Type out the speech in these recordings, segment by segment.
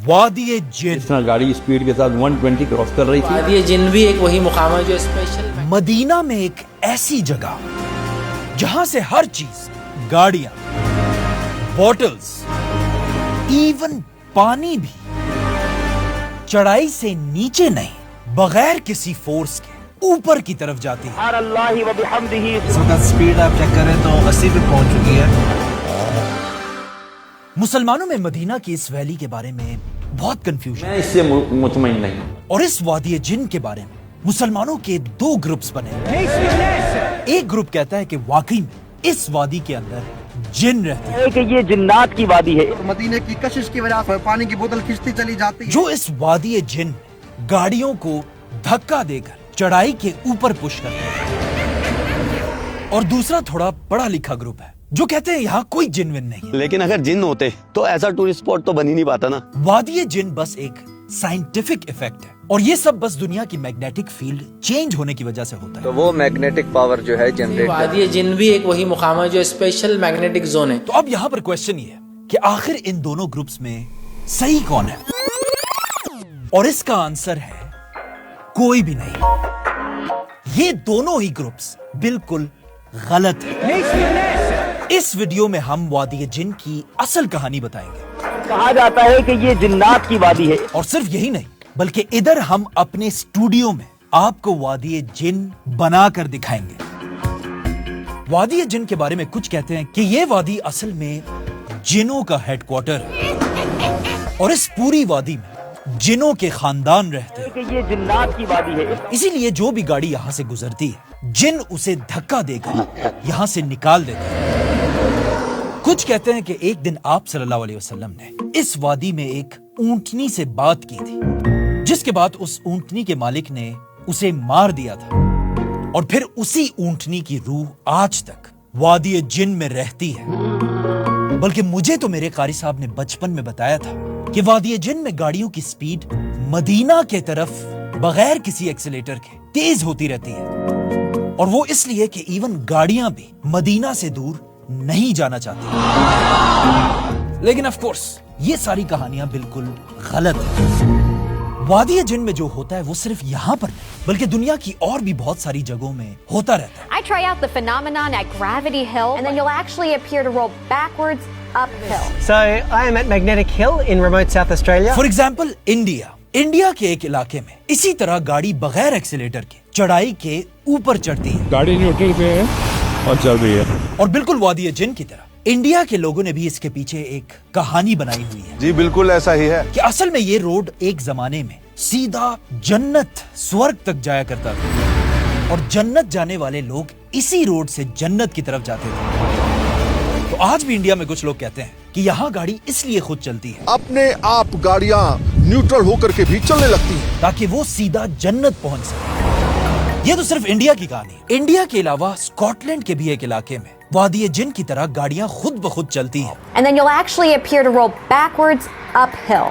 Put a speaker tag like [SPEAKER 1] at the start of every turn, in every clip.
[SPEAKER 1] वादी जिन।
[SPEAKER 2] गाड़ी स्पीड के साथ 120 क्रॉस कर रही थी।
[SPEAKER 3] वादी जिन भी एक वही मुकाम है जो स्पेशल
[SPEAKER 1] मदीना में एक ऐसी जगह जहां से हर चीज, गाड़ियां, बॉटल्स, इवन पानी भी चढ़ाई से नीचे नहीं, बगैर किसी फोर्स के ऊपर की तरफ जाती है।
[SPEAKER 4] इस वक्त स्पीड आप चेक करें तो 80 पे पहुंच चुकी है।
[SPEAKER 1] मुसलमानों में मदीना की इस वैली के बारे में बहुत कंफ्यूजन
[SPEAKER 2] मैं इससे मुतमईन नहीं हूं।
[SPEAKER 1] और इस वादी जिन के बारे में मुसलमानों के दो ग्रुप्स बने। एक ग्रुप कहता है कि वाकई में इस वादी के अंदर जिन रहते हैं,
[SPEAKER 5] कि ये जिन्नात की वादी है।
[SPEAKER 4] मदीने की कशिश की वजह से पानी की बोतल खिंचती चली जाती है।
[SPEAKER 1] जो इस वादी जिन में गाड़ियों को धक्का देकर चढ़ाई के ऊपर पुश करते हैं। और दूसरा थोड़ा पढ़ा लिखा ग्रुप है जो कहते हैं यहाँ कोई जिन विन नहीं है।
[SPEAKER 6] लेकिन अगर जिन होते तो ऐसा टूरिस्ट स्पॉट तो बन ही नहीं पाता ना।
[SPEAKER 1] वादी जिन बस एक साइंटिफिक इफेक्ट है और ये सब बस दुनिया की मैग्नेटिक फील्ड चेंज होने की वजह से होता है।
[SPEAKER 7] तो वो मैग्नेटिक पावर जो है जनरेट
[SPEAKER 3] वादी जिन भी एक वही मुकाम है जो स्पेशल मैग्नेटिक जोन है।
[SPEAKER 1] तो अब यहाँ पर क्वेश्चन ये है कि आखिर इन दोनों ग्रुप्स में सही कौन है? और इसका आंसर है कोई भी नहीं। ये दोनों ही ग्रुप्स बिल्कुल गलत है। इस वीडियो में हम वादी जिन की असल कहानी बताएंगे।
[SPEAKER 5] कहा जाता है कि ये जिन्नात की वादी है।
[SPEAKER 1] और सिर्फ यही नहीं बल्कि इधर हम अपने स्टूडियो में आपको वादी जिन बनाकर दिखाएंगे। वादी जिन के बारे में कुछ कहते हैं कि ये वादी असल में जिनों का हेडक्वार्टर है और इस पूरी वादी में जिनों के खानदान रहते हैं।
[SPEAKER 5] कि ये जिन्नात की वादी है।
[SPEAKER 1] इसीलिए जो भी गाड़ी यहाँ से गुजरती है जिन उसे धक्का देकर यहाँ से निकाल देता है। कुछ कहते हैं कि एक दिन आप सल्लल्लाहु अलैहि वसल्लम ने इस वादी में एक ऊंटनी से बात की थी, जिसके बाद उस ऊंटनी के मालिक ने उसे मार दिया था और फिर उसी ऊंटनी की रूह आज तक वादी जिन में रहती है। बल्कि मुझे तो मेरे कारी साहब ने बचपन में बताया था कि वादी जिन में गाड़ियों की स्पीड मदीना के तरफ बगैर किसी एक्सीलेटर के तेज होती रहती है और वो इसलिए कि इवन गाड़ियां भी मदीना से दूर नहीं जाना चाहती। लेकिन ऑफ कोर्स ये सारी कहानियां बिल्कुल गलत है। वादी जिन में जो होता है वो सिर्फ यहाँ पर नहीं बल्कि दुनिया की और भी बहुत सारी जगहों में होता रहता है।
[SPEAKER 8] I try out the phenomenon at Gravity Hill and then you'll actually appear to roll backwards uphill.
[SPEAKER 9] So I am at Magnetic Hill in remote South Australia.
[SPEAKER 1] For example India के एक इलाके में इसी तरह गाड़ी बगैर एक्सीलेटर के चढ़ाई के ऊपर चढ़ती है।
[SPEAKER 2] गाड़ी न्यूट्रल पे है और चल रही है।
[SPEAKER 1] और बिल्कुल वादी जिन की तरह इंडिया के लोगों ने भी इसके पीछे एक कहानी बनाई हुई है।
[SPEAKER 10] जी बिल्कुल ऐसा ही है
[SPEAKER 1] कि असल में ये रोड एक जमाने में सीधा जन्नत स्वर्ग तक जाया करता था और जन्नत जाने वाले लोग इसी रोड से जन्नत की तरफ जाते थे। तो आज भी इंडिया में कुछ लोग कहते हैं कि यहाँ गाड़ी इसलिए खुद चलती है
[SPEAKER 10] अपने आप गाड़ियाँ न्यूट्रल होकर के भी चलने लगती हैं
[SPEAKER 1] ताकि वो सीधा जन्नत पहुंच सके। ये तो सिर्फ इंडिया की कहानी है। इंडिया के अलावा स्कॉटलैंड के भी एक इलाके में वादी जिन की तरह गाड़ियां खुद ब खुद चलती हैं।
[SPEAKER 8] And then you'll actually appear to roll backwards uphill.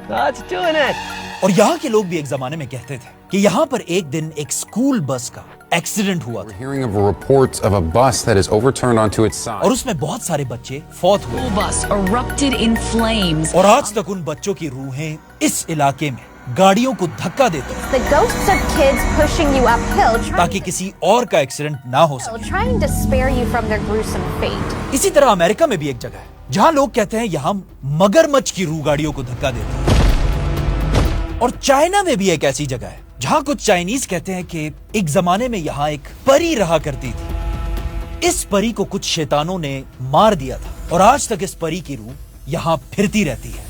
[SPEAKER 9] That's doing it.
[SPEAKER 1] और यहाँ के लोग भी एक जमाने में कहते थे कि यहाँ पर एक दिन एक स्कूल बस का एक्सीडेंट हुआ था
[SPEAKER 11] Hearing of reports of a bus that is overturned onto its side.
[SPEAKER 1] और उसमें बहुत सारे बच्चे फौत हुए।
[SPEAKER 12] Bus erupted in flames.
[SPEAKER 1] और आज तक उन बच्चों की रूहें इस इलाके में गाड़ियों को धक्का देती हैं
[SPEAKER 8] The ghosts of kids pushing you uphill,
[SPEAKER 1] ताकि किसी और का एक्सीडेंट ना हो सके।
[SPEAKER 8] trying to spare you from their gruesome fate.
[SPEAKER 1] इसी तरह अमेरिका में भी एक जगह है जहाँ लोग कहते हैं यहाँ मगरमच्छ की रूह गाड़ियों को धक्का देती है। और चाइना में भी एक ऐसी जगह है जहाँ कुछ चाइनीज कहते हैं कि एक जमाने में यहाँ एक परी रहा करती थी। इस परी को कुछ शैतानों ने मार दिया था और आज तक इस परी की रूह यहाँ फिरती रहती है।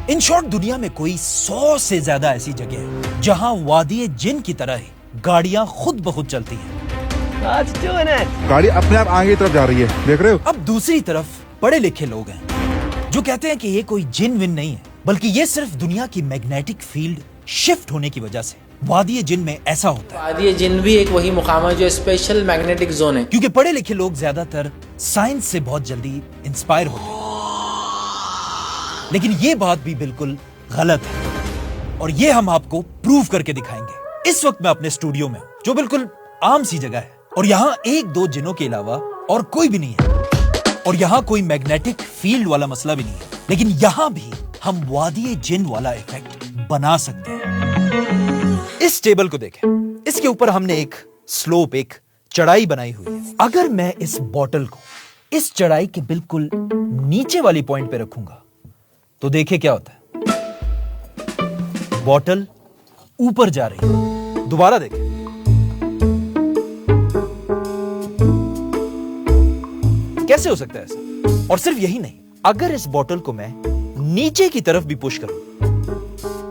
[SPEAKER 1] इन शॉर्ट दुनिया में कोई 100 से ज्यादा ऐसी जगह है जहाँ वादी जिन की तरह ही गाड़ियां खुद ब खुद चलती हैं।
[SPEAKER 9] That's doing it.
[SPEAKER 10] गाड़ी अपने आप आगे की तरफ जा रही है, देख रहे हो?
[SPEAKER 1] अब दूसरी तरफ पढ़े लिखे लोग हैं जो कहते हैं कि ये कोई जिन विन नहीं है बल्कि ये सिर्फ दुनिया की मैग्नेटिक फील्ड शिफ्ट होने की वजह से वादी जिन में ऐसा होता है।
[SPEAKER 3] वादी जिन भी एक वही मुकाम है जो स्पेशल मैग्नेटिक जोन है।
[SPEAKER 1] क्योंकि पढ़े लिखे लोग ज्यादातर साइंस से बहुत जल्दी इंस्पायर होते हैं। लेकिन ये बात भी बिल्कुल गलत है और ये हम आपको प्रूव करके दिखाएंगे। इस वक्त मैं अपने स्टूडियो में हूं जो बिल्कुल आम सी जगह है और यहाँ एक दो जिनों के अलावा और कोई भी नहीं है और यहाँ कोई मैग्नेटिक फील्ड वाला मसला भी नहीं है। लेकिन यहाँ भी ہم وادی جن والا ایفیکٹ بنا سکتے ہیں. اس ٹیبل کو دیکھیں, اس کے اوپر ہم نے ایک سلوپ, ایک چڑھائی بنائی ہوئی ہے. اگر میں اس بوٹل کو اس چڑھائی کے بالکل نیچے والی پوائنٹ پہ رکھوں گا تو دیکھیں کیا ہوتا ہے. بوٹل اوپر جا رہی ہے. دوبارہ دیکھیں, کیسے ہو سکتا ہے ایسا؟ اور صرف یہی نہیں, اگر اس بوٹل کو میں نیچے کی طرف بھی پش کروں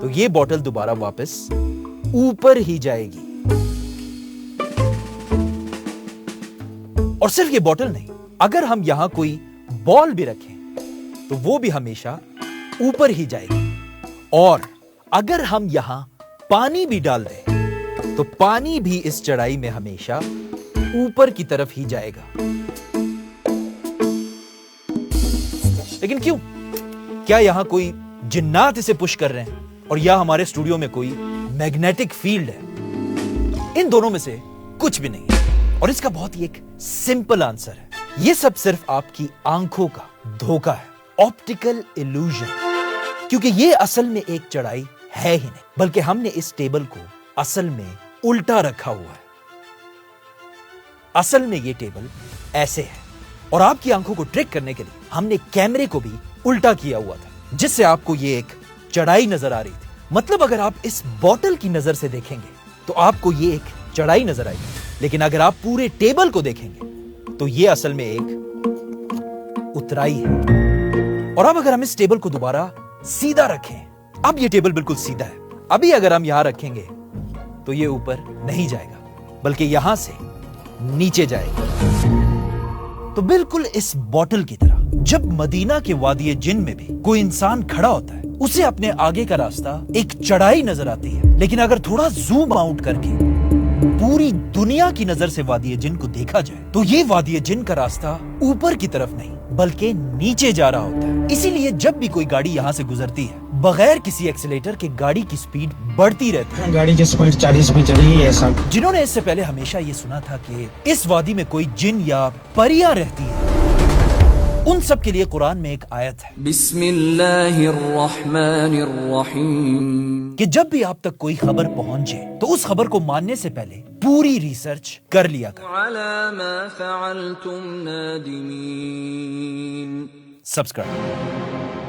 [SPEAKER 1] تو یہ بوٹل دوبارہ واپس اوپر ہی جائے گی. اور صرف یہ بوٹل نہیں, اگر ہم یہاں کوئی بال بھی رکھیں تو وہ بھی ہمیشہ اوپر ہی جائے گی. اور اگر ہم یہاں پانی بھی ڈال دیں تو پانی بھی اس چڑھائی میں ہمیشہ اوپر کی طرف ہی جائے گا. لیکن کیوں؟ کیا یہاں کوئی جنات اسے پش کر رہے ہیں اور یا ہمارے اسٹوڈیو میں کوئی میگنیٹک فیلڈ ہے؟ ان دونوں میں سے کچھ بھی نہیں. اور اس کا بہت ہی ایک سمپل آنسر ہے, یہ سب صرف آپ کی آنکھوں کا دھوکہ ہے, آپٹیکل ایلوژن. کیونکہ یہ اصل میں ایک چڑھائی ہے ہی نہیں, بلکہ ہم نے اس ٹیبل کو اصل میں الٹا رکھا ہوا ہے. اصل میں یہ ٹیبل ایسے ہے, اور آپ کی آنکھوں کو ٹرک کرنے کے لیے ہم نے کیمرے کو بھی الٹا کیا ہوا تھا, جس سے آپ کو یہ ایک چڑھائی نظر آ رہی تھی. مطلب اگر آپ اس بوٹل کی نظر سے دیکھیں گے تو آپ کو یہ ایک چڑھائی نظر آئے گی, لیکن اگر آپ پورے ٹیبل کو دیکھیں گے تو یہ اصل میں ایک اترائی ہے. اور اب اگر ہم اس ٹیبل کو دوبارہ سیدھا رکھیں, اب یہ ٹیبل بالکل سیدھا ہے. ابھی اگر ہم یہاں رکھیں گے تو یہ اوپر نہیں جائے گا, بلکہ یہاں سے نیچے جائے گا. تو بالکل اس بوٹل کی طرح جب مدینہ کے وادی جن میں بھی کوئی انسان کھڑا ہوتا ہے, اسے اپنے آگے کا راستہ ایک چڑھائی نظر آتی ہے, لیکن اگر تھوڑا زوم آؤٹ کر کے پوری دنیا کی نظر سے وادی جن کو دیکھا جائے تو یہ وادی جن کا راستہ اوپر کی طرف نہیں بلکہ نیچے جا رہا ہوتا ہے. اسی لیے جب بھی کوئی گاڑی یہاں سے گزرتی ہے, بغیر کسی ایکسیلیٹر کے گاڑی کی سپیڈ بڑھتی رہتی ہے.
[SPEAKER 13] گاڑی کی سپیڈ 40 پہ چلی ہے. سب
[SPEAKER 1] جنہوں نے اس سے پہلے ہمیشہ یہ سنا تھا کہ اس وادی میں کوئی جن یا پریاں رہتی ہیں, ان سب کے لیے قرآن میں ایک آیت ہے,
[SPEAKER 14] بسم اللہ الرحمن الرحیم,
[SPEAKER 1] کہ جب بھی آپ تک کوئی خبر پہنچے تو اس خبر کو ماننے سے پہلے پوری ریسرچ کر لیا کر.
[SPEAKER 14] علی ما فعلتم نادمین.
[SPEAKER 1] سبسکرائب.